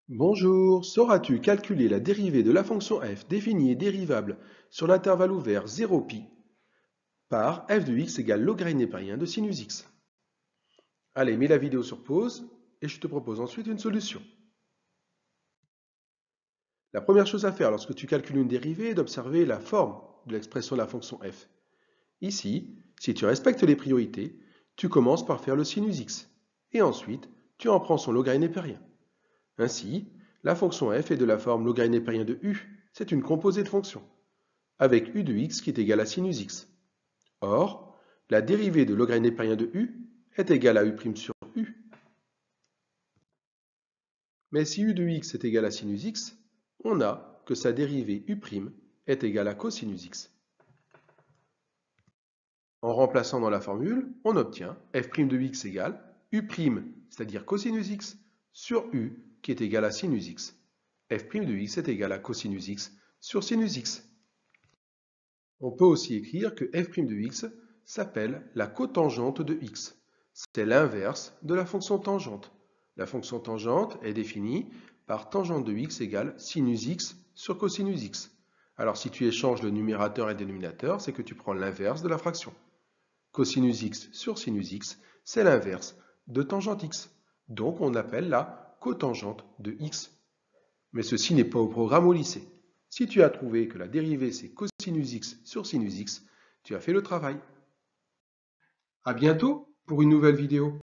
Bonjour, sauras-tu calculer la dérivée de la fonction f définie et dérivable sur l'intervalle ouvert 0π par f de x égale logarithme népérien de sinus x? Allez, mets la vidéo sur pause et je te propose ensuite une solution. La première chose à faire lorsque tu calcules une dérivée est d'observer la forme de l'expression de la fonction f. Ici, si tu respectes les priorités, tu commences par faire le sinus x et ensuite tu en prends son logarithme népérien. Ainsi, la fonction f est de la forme logarithme népérien de u, c'est une composée de fonctions, avec u de x qui est égal à sinus x. Or, la dérivée de logarithme népérien de u est égale à u' sur u. Mais si u de x est égal à sinus x, on a que sa dérivée u' est égale à cosinus x. En remplaçant dans la formule, on obtient f' de x égale u', c'est-à-dire cosinus x, sur u qui est égal à sinus x. f' de x est égal à cosinus x sur sinus x. On peut aussi écrire que f' de x s'appelle la cotangente de x. C'est l'inverse de la fonction tangente. La fonction tangente est définie par tangente de x égale sinus x sur cosinus x. Alors si tu échanges le numérateur et le dénominateur, c'est que tu prends l'inverse de la fraction. Cosinus x sur sinus x, c'est l'inverse de tangente x. Donc on l'appelle la cotangente de x. Mais ceci n'est pas au programme au lycée. Si tu as trouvé que la dérivée c'est cosinus x sur sinus x, tu as fait le travail. À bientôt pour une nouvelle vidéo.